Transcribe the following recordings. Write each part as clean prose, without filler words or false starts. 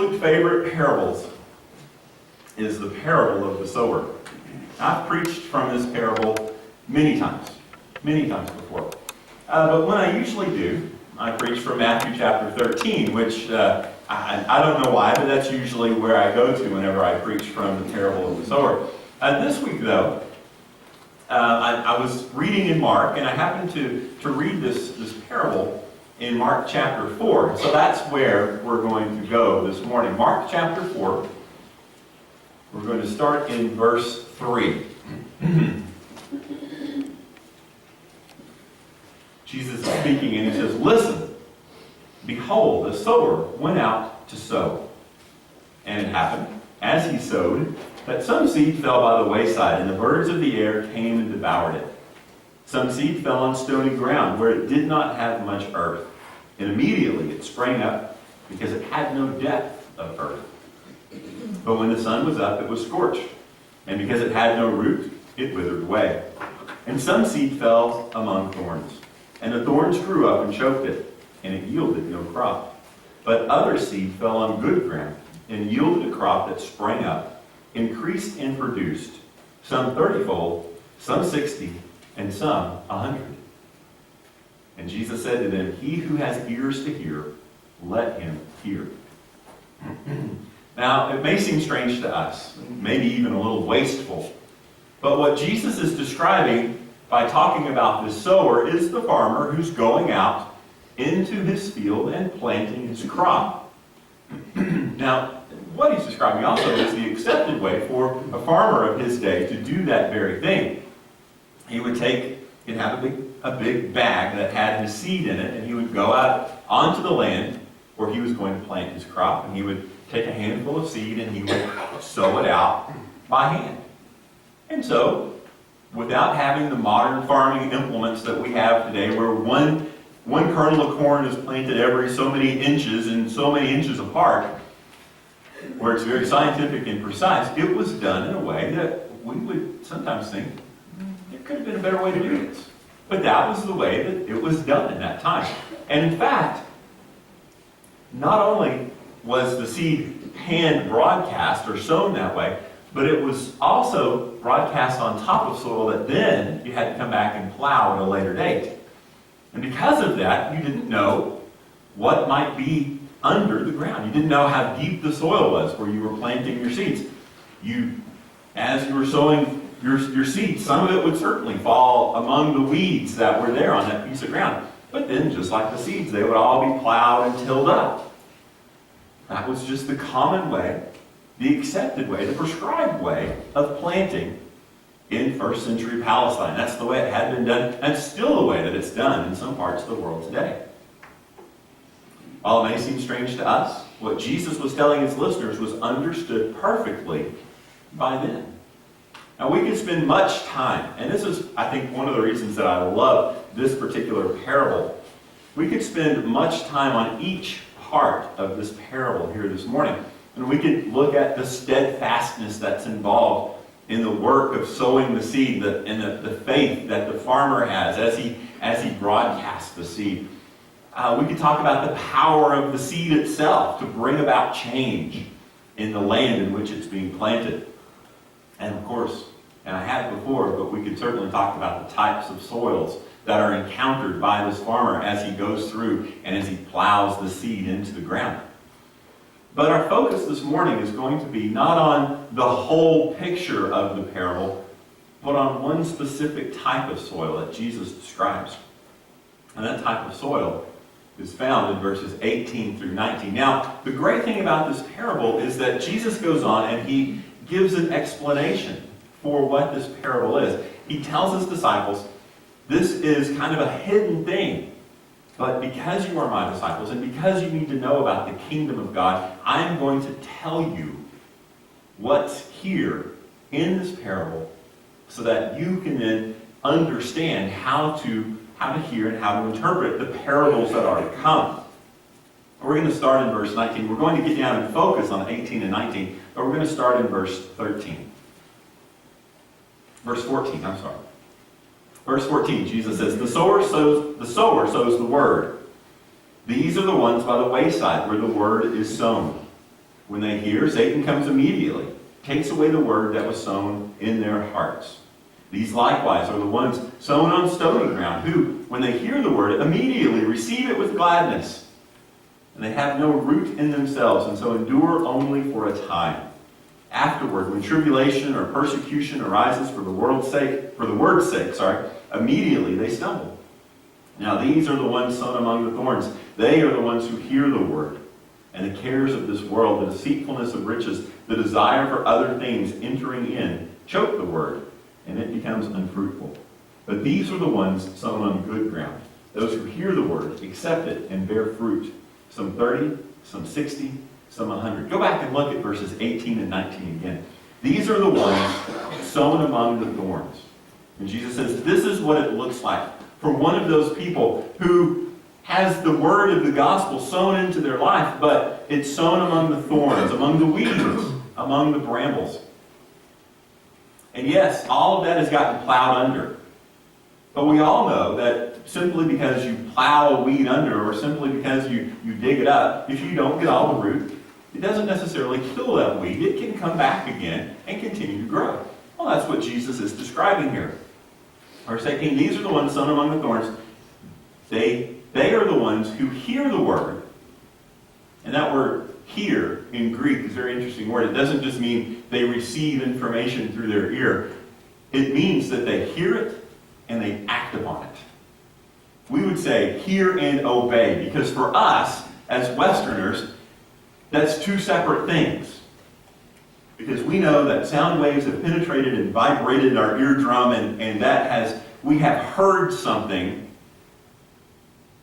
absolute favorite parables is the parable of the sower. I've preached from this parable many times before. But when I usually do, I preach from Matthew chapter 13, which I don't know why, but that's usually where I go to whenever I preach from the parable of the sower. This week, though, I was reading in Mark, and I happened to read this parable in Mark chapter 4. So that's where we're going to go this morning. Mark chapter 4. We're going to start in verse 3. Jesus is speaking, and he says, "Listen, behold, the sower went out to sow. And it happened, as he sowed, that some seed fell by the wayside, and the birds of the air came and devoured it. Some seed fell on stony ground, where it did not have much earth. And immediately it sprang up, because it had no depth of earth. But when the sun was up, it was scorched. And because it had no root, it withered away. And some seed fell among thorns. And the thorns grew up and choked it, and it yielded no crop. But other seed fell on good ground, and yielded a crop that sprang up, increased and produced, some 30-fold, some 60, and some 100. And Jesus said to them, He who has ears to hear, let him hear." Now, it may seem strange to us, maybe even a little wasteful, but what Jesus is describing by talking about this sower is the farmer who's going out into his field and planting his crop. Now, what he's describing also is the accepted way for a farmer of his day to do that very thing. He would have a big bag that had his seed in it, and he would go out onto the land where he was going to plant his crop, and he would take a handful of seed and he would sow it out by hand. And so, without having the modern farming implements that we have today, where one kernel of corn is planted every so many inches and so many inches apart, where it's very scientific and precise, it was done in a way that we would sometimes think there could have been a better way to do this. But that was the way that it was done in that time. And in fact, not only was the seed hand broadcast or sown that way, but it was also broadcast on top of soil that then you had to come back and plow at a later date. And because of that, you didn't know what might be under the ground. You didn't know how deep the soil was where you were planting your seeds. As you were sowing your seeds, some of it would certainly fall among the weeds that were there on that piece of ground. But then, just like the seeds, they would all be plowed and tilled up. That was just the common way, the accepted way, the prescribed way of planting in first century Palestine. That's the way it had been done. That's still the way that it's done in some parts of the world today. While it may seem strange to us, what Jesus was telling his listeners was understood perfectly by them. Now, we could spend much time, and this is, I think, one of the reasons that I love this particular parable. We could spend much time on each part of this parable here this morning. And we could look at the steadfastness that's involved in the work of sowing the seed, and the faith that the farmer has as he broadcasts the seed. We could talk about the power of the seed itself to bring about change in the land in which it's being planted. And of course, and I have before, but we could certainly talk about the types of soils that are encountered by this farmer as he goes through and as he plows the seed into the ground. But our focus this morning is going to be not on the whole picture of the parable, but on one specific type of soil that Jesus describes. And that type of soil is found in verses 18 through 19. Now, the great thing about this parable is that Jesus goes on and he gives an explanation for what this parable is. He tells his disciples, this is kind of a hidden thing, but because you are my disciples and because you need to know about the kingdom of God, I'm going to tell you what's here in this parable so that you can then understand how to hear and how to interpret the parables that are to come. We're going to start in verse 19. We're going to get down and focus on 18 and 19, but we're going to start in verse 13. Verse 14, I'm sorry. Verse 14, Jesus says, the sower sows the word. These are the ones by the wayside where the word is sown. When they hear, Satan comes immediately, takes away the word that was sown in their hearts. These likewise are the ones sown on stony ground, who, when they hear the word, immediately receive it with gladness. And they have no root in themselves, and so endure only for a time. Afterward, when tribulation or persecution arises for the word's sake, immediately they stumble. Now these are the ones sown among the thorns. They are the ones who hear the word, and the cares of this world, the deceitfulness of riches, the desire for other things entering in, choke the word, and it becomes unfruitful. But these are the ones sown on good ground, those who hear the word, accept it, and bear fruit. Some 30, some 60, some 100. Go back and look at verses 18 and 19 again. These are the ones sown among the thorns. And Jesus says, this is what it looks like for one of those people who has the word of the gospel sown into their life, but it's sown among the thorns, among the weeds, among the brambles. And yes, all of that has gotten plowed under. But we all know that simply because you plow a weed under, or simply because you dig it up, if you don't get all the root, it doesn't necessarily kill that weed. It can come back again and continue to grow. Well, that's what Jesus is describing here. Verse 18, these are the ones sown among the thorns. They are the ones who hear the word. And that word hear in Greek is a very interesting word. It doesn't just mean they receive information through their ear. It means that they hear it and they act upon it. We would say hear and obey, because for us, as Westerners, that's two separate things. Because we know that sound waves have penetrated and vibrated our eardrum, and we have heard something,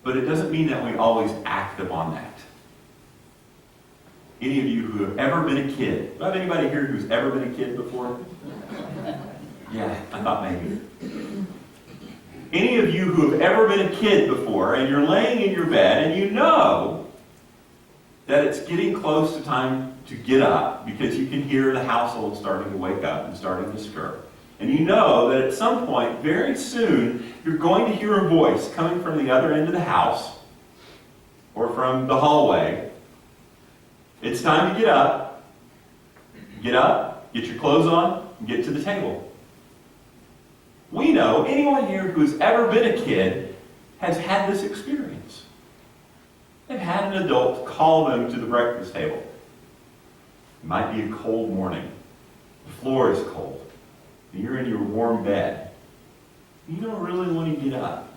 but it doesn't mean that we always act upon that. Any of you who have ever been a kid, do I have anybody here who's ever been a kid before? Yeah, I thought maybe. Any of you who have ever been a kid before, and you're laying in your bed, and you know that it's getting close to time to get up, because you can hear the household starting to wake up and starting to stir. And you know that at some point, very soon, you're going to hear a voice coming from the other end of the house, or from the hallway. It's time to get up, get your clothes on, and get to the table. We know anyone here who's ever been a kid has had this experience. They've had an adult call them to the breakfast table. It might be a cold morning. The floor is cold. And you're in your warm bed. You don't really want to get up.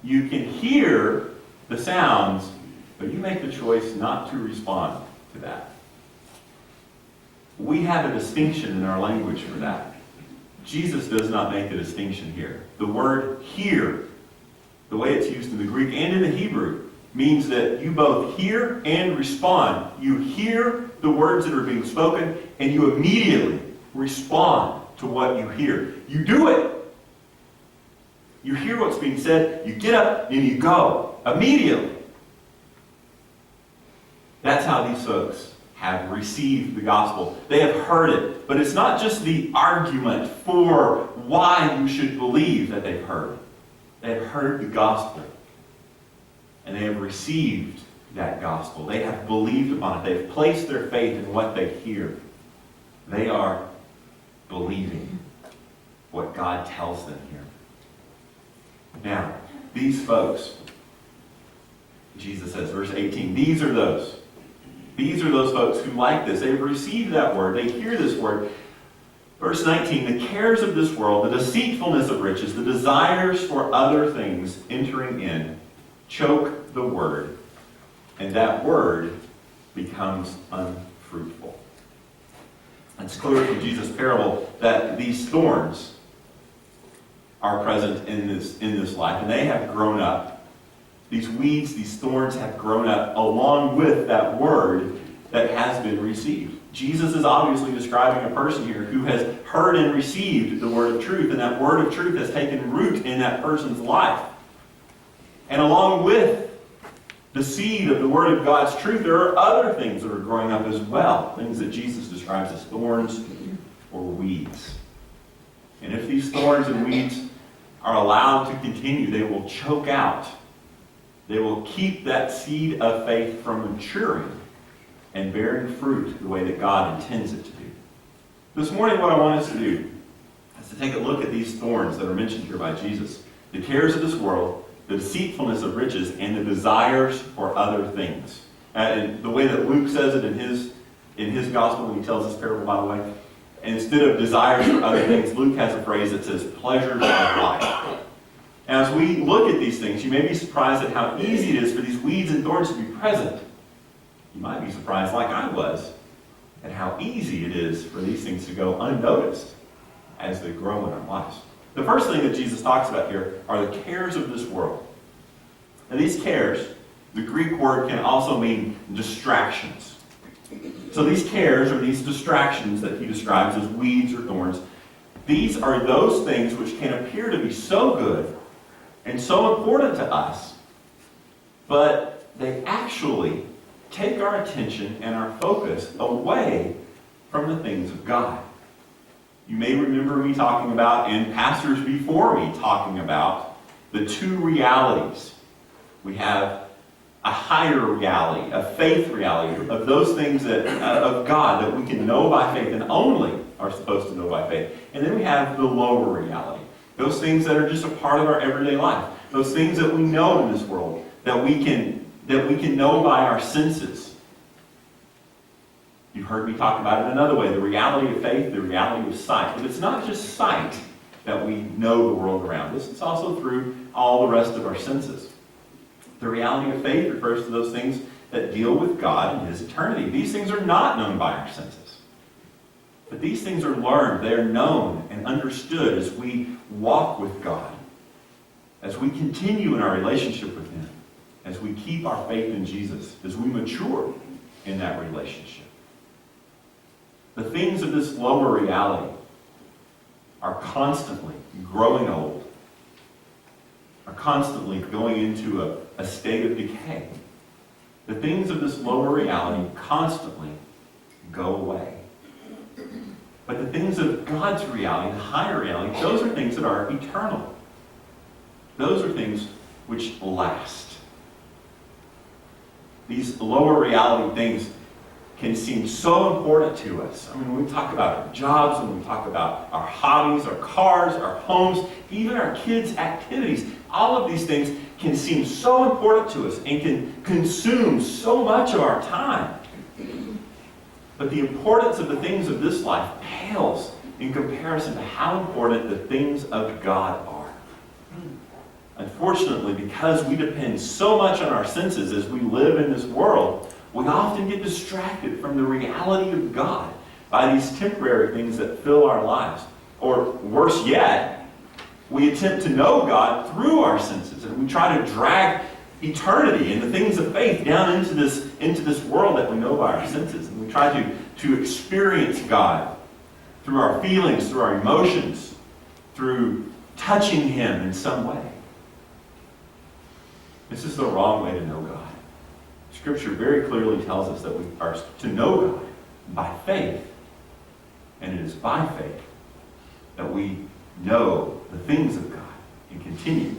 You can hear the sounds, but you make the choice not to respond to that. We have a distinction in our language for that. Jesus does not make the distinction here. The word hear, the way it's used in the Greek and in the Hebrew, means that you both hear and respond. You hear the words that are being spoken, and you immediately respond to what you hear. You do it. You hear what's being said, you get up, and you go immediately. That's how these folks have received the gospel. They have heard it. But it's not just the argument for why you should believe that they've heard. They have heard the gospel. And they have received that gospel. They have believed upon it. They have placed their faith in what they hear. They are believing what God tells them here. Now, these folks, Jesus says, verse 18, these are those folks who like this. They've received that word. They hear this word. Verse 19, the cares of this world, the deceitfulness of riches, the desires for other things entering in, choke the word, and that word becomes unfruitful. It's clear from Jesus' parable that these thorns are present in this life, and they have grown up. These weeds, these thorns have grown up along with that word that has been received. Jesus is obviously describing a person here who has heard and received the word of truth, and that word of truth has taken root in that person's life. And along with the seed of the word of God's truth, there are other things that are growing up as well, things that Jesus describes as thorns or weeds. And if these thorns and weeds are allowed to continue, they will choke out. They will keep that seed of faith from maturing and bearing fruit the way that God intends it to do. This morning, what I want us to do is to take a look at these thorns that are mentioned here by Jesus. The cares of this world, the deceitfulness of riches, and the desires for other things. And the way that Luke says it in his gospel when he tells this parable, by the way, instead of desires for other things, Luke has a phrase that says pleasures of life. Now, as we look at these things, you may be surprised at how easy it is for these weeds and thorns to be present. You might be surprised, like I was, at how easy it is for these things to go unnoticed as they grow in our lives. The first thing that Jesus talks about here are the cares of this world. And these cares, the Greek word can also mean distractions. So these cares, or these distractions that he describes as weeds or thorns, these are those things which can appear to be so good and so important to us, but they actually take our attention and our focus away from the things of God. You may remember me talking about, and pastors before me talking about, the two realities. We have a higher reality, a faith reality of those things that of God that we can know by faith and only are supposed to know by faith. And then we have the lower reality. Those things that are just a part of our everyday life. Those things that we know in this world that we can know by our senses. You've heard me talk about it another way, the reality of faith, the reality of sight. But it's not just sight that we know the world around us. It's also through all the rest of our senses. The reality of faith refers to those things that deal with God and His eternity. These things are not known by our senses. But these things are learned. They are known and understood as we walk with God, as we continue in our relationship with Him, as we keep our faith in Jesus, as we mature in that relationship. The things of this lower reality are constantly growing old, are constantly going into a state of decay. The things of this lower reality constantly go away. But the things of God's reality, the higher reality, those are things that are eternal. Those are things which last. These lower reality things can seem so important to us. I mean, when we talk about our jobs, when we talk about our hobbies, our cars, our homes, even our kids' activities, all of these things can seem so important to us and can consume so much of our time. But the importance of the things of this life pales in comparison to how important the things of God are. Unfortunately, because we depend so much on our senses as we live in this world, we often get distracted from the reality of God by these temporary things that fill our lives. Or worse yet, we attempt to know God through our senses, and we try to drag eternity and the things of faith down into this world that we know by our senses. And we try to experience God through our feelings, through our emotions, through touching Him in some way. This is the wrong way to know God. Scripture very clearly tells us that we are to know God by faith. And it is by faith that we know the things of God and continue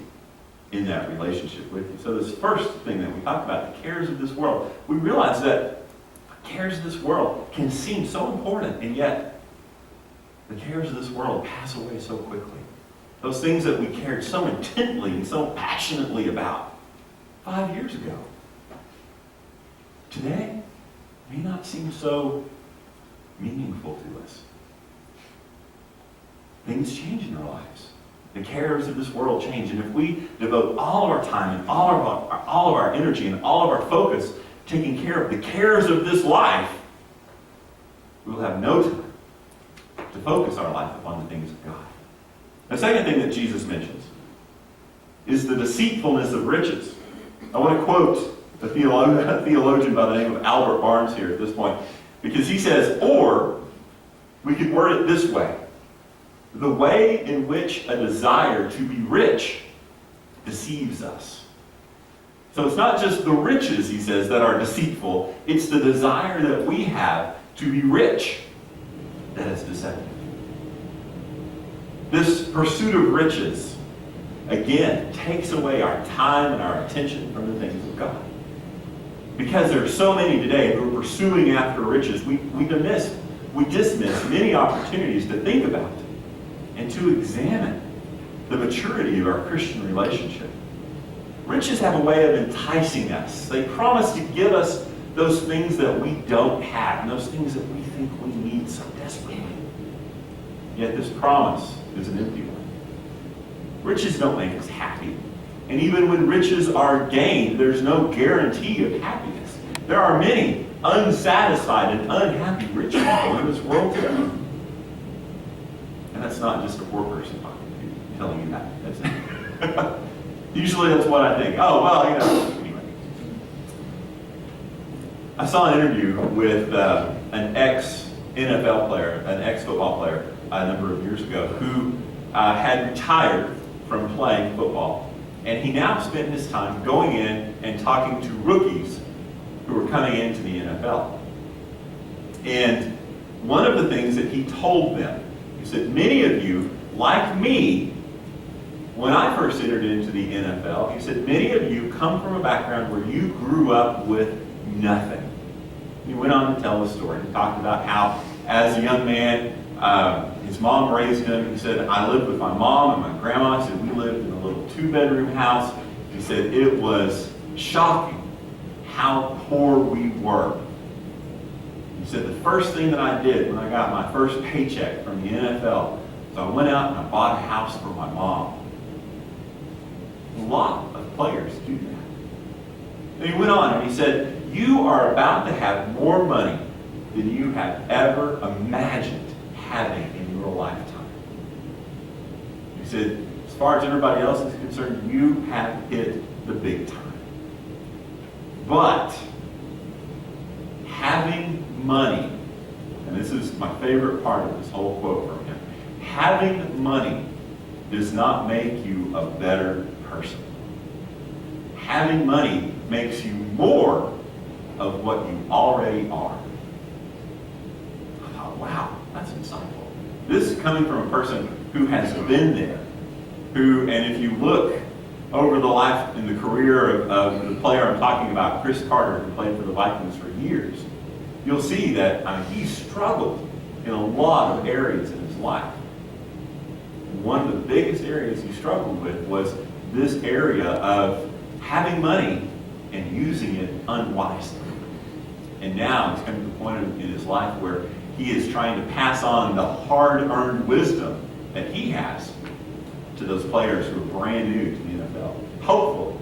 in that relationship with Him. So this first thing that we talked about, the cares of this world, we realize that the cares of this world can seem so important, and yet the cares of this world pass away so quickly. Those things that we cared so intently and so passionately about 5 years ago, today may not seem so meaningful to us. Things change in our lives. The cares of this world change. And if we devote all of our time and all of our energy and all of our focus taking care of the cares of this life, we will have no time to focus our life upon the things of God. The second thing that Jesus mentions is the deceitfulness of riches. I want to quote a theologian by the name of Albert Barnes here at this point, because he says, or we could word it this way: the way in which a desire to be rich deceives us. So it's not just the riches, he says, that are deceitful. It's the desire that we have to be rich that is deceptive. This pursuit of riches, again, takes away our time and our attention from the things of God. Because there are so many today who are pursuing after riches, we dismiss many opportunities to think about and to examine the maturity of our Christian relationship. Riches have a way of enticing us. They promise to give us those things that we don't have, and those things that we think we need so desperately. Yet this promise is an empty one. Riches don't make us happy. And even when riches are gained, there's no guarantee of happiness. There are many unsatisfied and unhappy rich people in this world today. And that's not just a poor person telling you that. That's usually that's what I think. Oh, well, anyway. I saw an interview with an ex-NFL player, an ex-football player, a number of years ago, who had retired from playing football. And he now spent his time going in and talking to rookies who were coming into the NFL. And one of the things that he told them, he said, many of you, like me, when I first entered into the NFL, he said, many of you come from a background where you grew up with nothing. He went on to tell the story. He talked about how, as a young man, his mom raised him. He said, I lived with my mom and my grandma. He said, we lived in a little 2-bedroom house. He said, it was shocking how poor we were. He said, the first thing that I did when I got my first paycheck from the NFL was I went out and I bought a house for my mom. A lot of players do that. And he went on and he said, you are about to have more money than you have ever imagined having in your lifetime. He said, as far as everybody else is concerned, you have hit the big time. But having money, and this is my favorite part of this whole quote from him, having money does not make you a better person. Having money makes you more of what you already are. I thought, wow, that's insightful. This is coming from a person who has been there, who, and if you look over the life and the career of the player I'm talking about, Chris Carter, who played for the Vikings for years, you'll see that he struggled in a lot of areas in his life. One of the biggest areas he struggled with was this area of having money and using it unwisely. And now he's come to the point in his life where he is trying to pass on the hard-earned wisdom that he has to those players who are brand new to the NFL. Hopefully,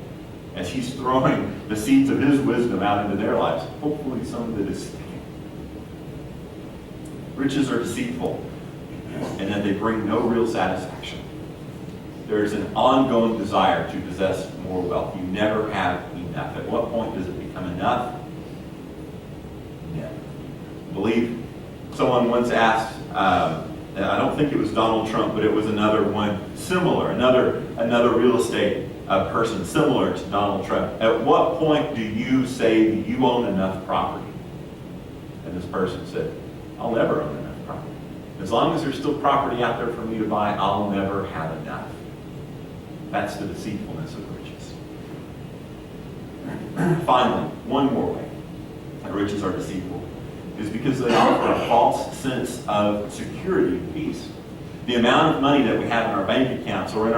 as he's throwing the seeds of his wisdom out into their lives, hopefully some of it is sticking. Riches are deceitful, and that they bring no real satisfaction. There is an ongoing desire to possess more wealth. You never have enough. At what point does it become enough? Never. I believe someone once asked, I don't think it was Donald Trump, but it was another one similar, another real estate person similar to Donald Trump. At what point do you say that you own enough property? And this person said, I'll never own enough property. As long as there's still property out there for me to buy, I'll never have enough. That's the deceitfulness of riches. Finally, one more way that riches are deceitful is because they offer a false sense of security and peace. The amount of money that we have in our bank accounts or in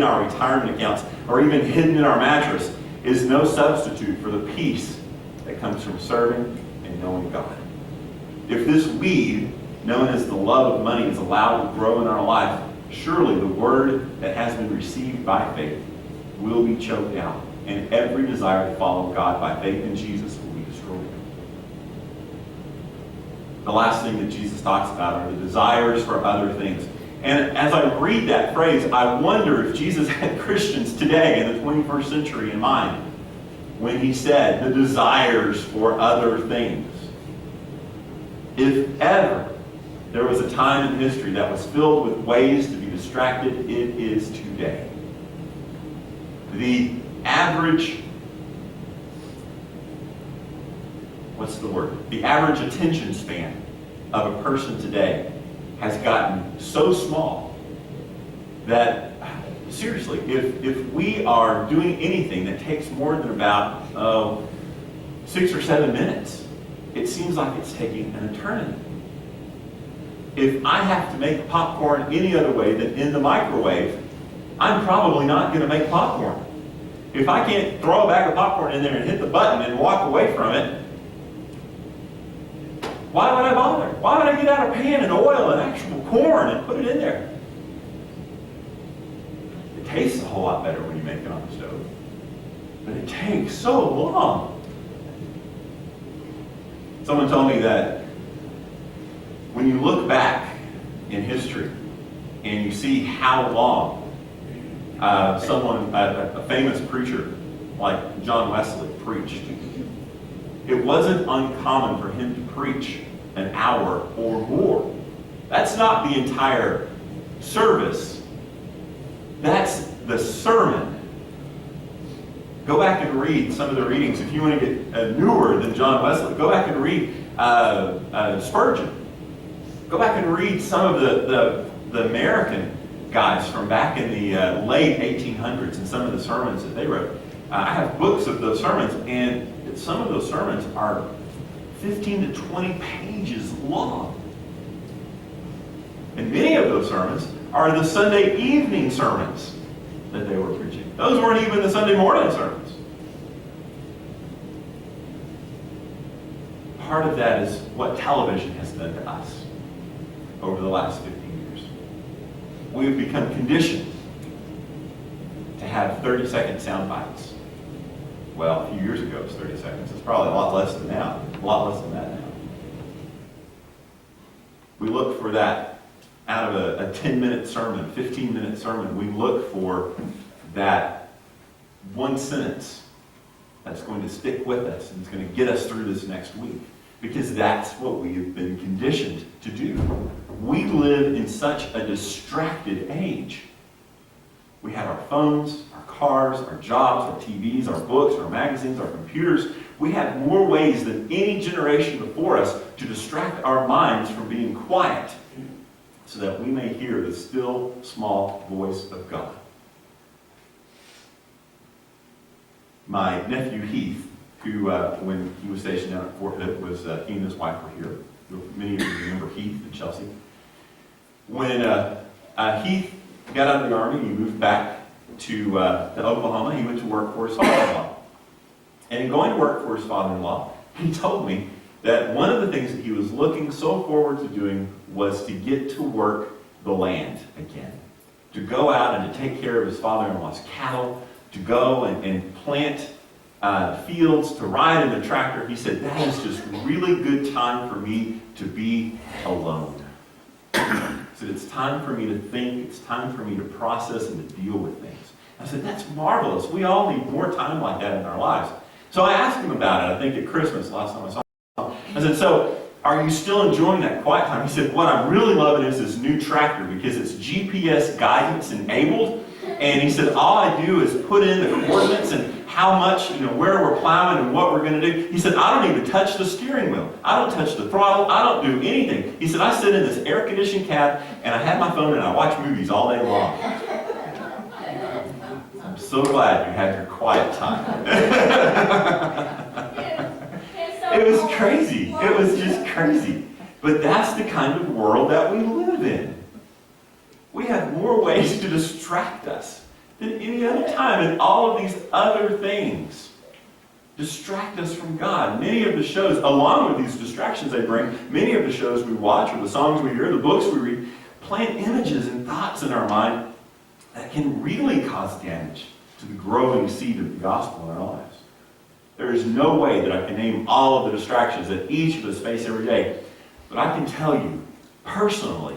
our retirement accounts or even hidden in our mattress is no substitute for the peace that comes from serving and knowing God. If this weed, known as the love of money, is allowed to grow in our life, surely the word that has been received by faith will be choked out, and every desire to follow God by faith in Jesus will be destroyed. The last thing that Jesus talks about are the desires for other things. And as I read that phrase, I wonder if Jesus had Christians today in the 21st century in mind when he said the desires for other things. If ever there was a time in history that was filled with ways to be distracted, it is today. The average, The average attention span of a person today has gotten so small that, seriously, if we are doing anything that takes more than about 6 or 7 minutes, it seems like it's taking an eternity. If I have to make popcorn any other way than in the microwave, I'm probably not going to make popcorn. If I can't throw a bag of popcorn in there and hit the button and walk away from it, why would I bother? Why would I get out a pan and oil and actual corn and put it in there? It tastes a whole lot better when you make it on the stove. But it takes so long. Someone told me that when you look back in history and you see how long a famous preacher like John Wesley preached, it wasn't uncommon for him to preach an hour or more. That's not the entire service. That's the sermon. Go back and read some of the readings. If you want to get newer than John Wesley, go back and read Spurgeon. Go back and read some of the American guys from back in the late 1800s and some of the sermons that they wrote. I have books of those sermons, and some of those sermons are 15 to 20 pages long. And many of those sermons are the Sunday evening sermons that they were preaching. Those weren't even the Sunday morning sermons. Part of that is what television has done to us over the last 15 years. We've become conditioned to have 30-second sound bites. Well, a few years ago it was 30 seconds. It's probably a lot less than now. A lot less than that now. We look for that out of a 10-minute sermon, 15-minute sermon. We look for that one sentence that's going to stick with us and it's going to get us through this next week. Because that's what we have been conditioned to do. We live in such a distracted age. We have our phones, our cars, our jobs, our TVs, our books, our magazines, our computers. We have more ways than any generation before us to distract our minds from being quiet so that we may hear the still, small voice of God. My nephew Heath, who, when he was stationed down at Fort Hood, he and his wife were here. Many of you remember Heath and Chelsea. When Heath got out of the Army, he moved back to Oklahoma. He went to work for his father-in-law. And in going to work for his father-in-law, he told me that one of the things that he was looking so forward to doing was to get to work the land again. To go out and to take care of his father-in-law's cattle, to go and plant fields, to ride in the tractor. He said, that is just really good time for me to be alone. He said, it's time for me to think, it's time for me to process and to deal with things. I said, that's marvelous. We all need more time like that in our lives. So I asked him about it, I think at Christmas, last time I saw him. I said, so are you still enjoying that quiet time? He said, what I'm really loving is this new tractor because it's GPS guidance enabled. And he said, all I do is put in the coordinates and how much, where we're plowing and what we're going to do. He said, I don't even touch the steering wheel. I don't touch the throttle. I don't do anything. He said, I sit in this air-conditioned cab and I have my phone and I watch movies all day long. I'm so glad you had your quiet time. It was crazy. It was just crazy. But that's the kind of world that we live in. We have more ways to distract us than any other time. And all of these other things distract us from God. Many of the shows, along with these distractions they bring, many of the shows we watch or the songs we hear, the books we read, plant images and thoughts in our mind that can really cause damage to the growing seed of the gospel in our lives. There is no way that I can name all of the distractions that each of us face every day. But I can tell you, personally,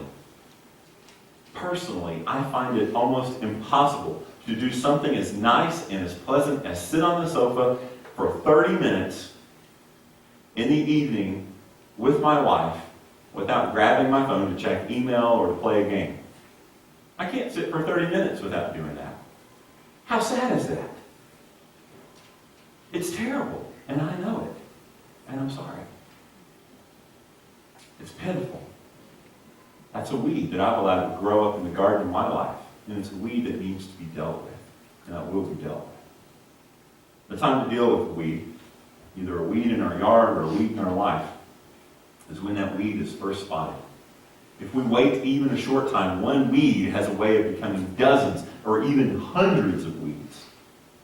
I find it almost impossible to do something as nice and as pleasant as sit on the sofa for 30 minutes in the evening with my wife without grabbing my phone to check email or to play a game. I can't sit for 30 minutes without doing that. How sad is that? It's terrible, and I know it, and I'm sorry. It's pitiful. That's a weed that I've allowed to grow up in the garden of my life. And it's a weed that needs to be dealt with. And that will be dealt with. The time to deal with the weed either a weed in our yard or a weed in our life, is when that weed is first spotted. If we wait even a short time, one weed has a way of becoming dozens or even hundreds of weeds.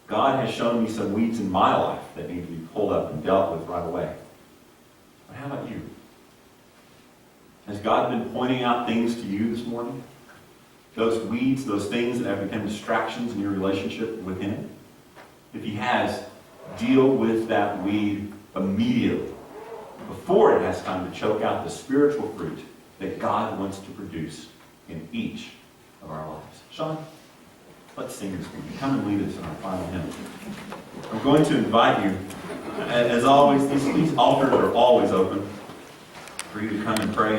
God has shown me some weeds in my life that need to be pulled up and dealt with right away. But how about you? Has God been pointing out things to you this morning? Those weeds, those things that have become distractions in your relationship with Him? If He has, deal with that weed immediately, before it has time to choke out the spiritual fruit that God wants to produce in each of our lives. Sean, let's sing this one. Come and lead us in our final hymn. I'm going to invite you, as always, these altars are always open for you to come and pray.